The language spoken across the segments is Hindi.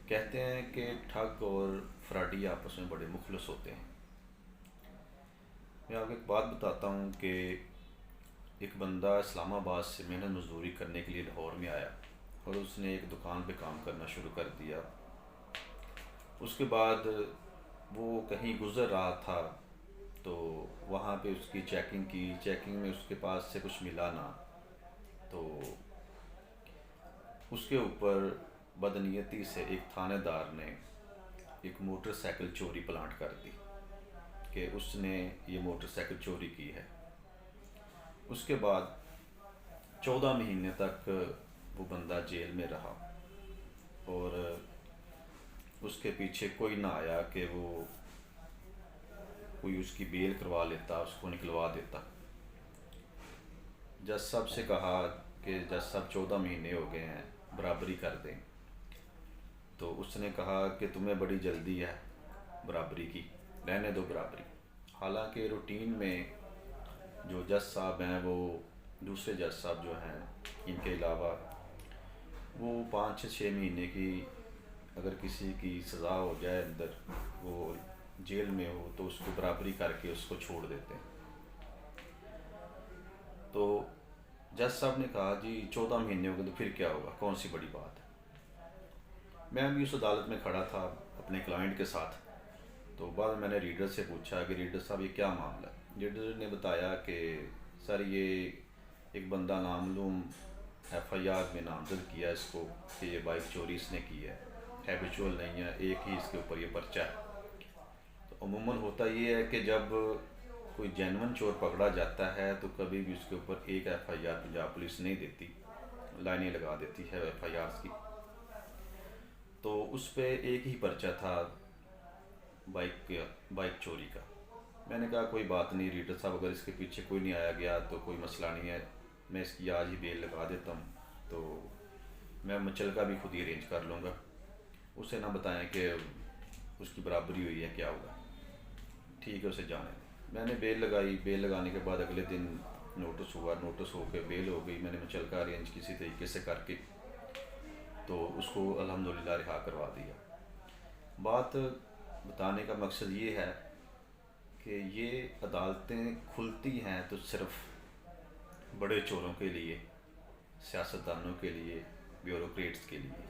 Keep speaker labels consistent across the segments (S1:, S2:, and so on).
S1: कहते हैं कि ठग और फ्राडी आपस में बड़े मुखलस होते हैं। मैं आपको एक बात बताता हूँ कि एक बंदा इस्लामाबाद से मेहनत मजदूरी करने के लिए लाहौर में आया और उसने एक दुकान पे काम करना शुरू कर दिया। उसके बाद वो कहीं गुज़र रहा था तो वहाँ पे उसकी चेकिंग में उसके पास से कुछ मिला ना, तो उसके ऊपर बदनीयती से एक थानेदार ने एक मोटरसाइकिल चोरी प्लांट कर दी कि उसने ये मोटरसाइकिल चोरी की है। उसके बाद 14 महीने तक वो बंदा जेल में रहा और उसके पीछे कोई ना आया कि वो कोई उसकी बेल करवा लेता, उसको निकलवा देता। जज साहब से कहा कि जज साहब 14 महीने हो गए हैं, बराबरी कर दें। तो उसने कहा कि तुम्हें बड़ी जल्दी है बराबरी की, रहने दो बराबरी। हालांकि रूटीन में जो जज साहब हैं वो दूसरे जज साहब जो हैं इनके अलावा वो 5 से 6 महीने की अगर किसी की सज़ा हो जाए अंदर वो जेल में हो तो उसको बराबरी करके उसको छोड़ देते हैं। तो जज साहब ने कहा जी 14 महीने हो गए तो फिर क्या होगा, कौन सी बड़ी बात है। मैं भी उस अदालत में खड़ा था अपने क्लाइंट के साथ। तो बाद में मैंने रीडर से पूछा कि रीडर साहब ये क्या मामला है। रीडर ने बताया कि सर ये एक बंदा नामलूम एफआईआर में नामजद किया इसको कि ये बाइक चोरी इसने की है, हैबिचुअल नहीं है, एक ही इसके ऊपर ये पर्चा है। तो अमूमन होता ये है कि जब कोई जेन्युइन चोर पकड़ा जाता है तो कभी भी उसके ऊपर एक एफआईआर पंजाब पुलिस नहीं देती, लाइनें लगा देती है एफआईआर की। तो उस पर एक ही पर्चा था बाइक चोरी का। मैंने कहा कोई बात नहीं रीडर साहब, अगर इसके पीछे कोई नहीं आया गया तो कोई मसला नहीं है, मैं इसकी आज ही बेल लगा देता हूँ, तो मैं मुचलका भी खुद ही अरेंज कर लूँगा। उसे ना बताएं कि उसकी बराबरी हुई है, क्या हुआ, ठीक है उसे जाने दें। मैंने बेल लगाई, बेल लगाने के बाद अगले दिन नोटिस हुआ, नोटिस होकर बेल हो गई। मैंने मुचलका अरेंज किसी तरीके से करके तो उसको अल्हम्दुलिल्लाह रिहा करवा दिया। बात बताने का मकसद ये है कि ये अदालतें खुलती हैं तो सिर्फ बड़े चोरों के लिए, सियासतदानों के लिए, ब्यूरोक्रेट्स के लिए।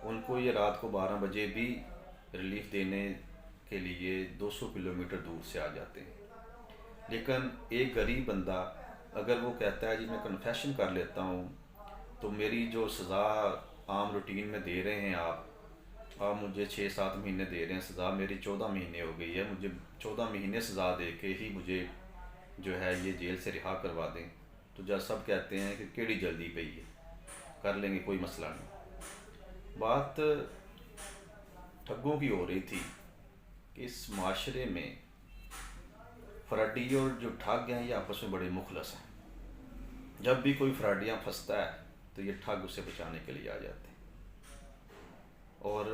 S1: उनको ये रात को 12 बजे भी रिलीफ देने के लिए 200 किलोमीटर दूर से आ जाते हैं। लेकिन एक गरीब बंदा अगर वो कहता है जी मैं कन्फेशन कर लेता हूँ तो मेरी जो सज़ा आम रूटीन में दे रहे हैं आप मुझे 6-7 महीने दे रहे हैं सज़ा, मेरी 14 महीने हो गई है, मुझे 14 महीने सज़ा दे के ही मुझे जो है ये जेल से रिहा करवा दें। तो जज सब कहते हैं कि केड़ी जल्दी पई है, कर लेंगे, कोई मसला नहीं। बात ठगों की हो रही थी कि इस माशरे में फ्राडी और जो ठग हैं ये आपस में बड़े मुखलस हैं। जब भी कोई फ्राडियाँ फंसता है तो ये ठग उसे बचाने के लिए आ जाते हैं। और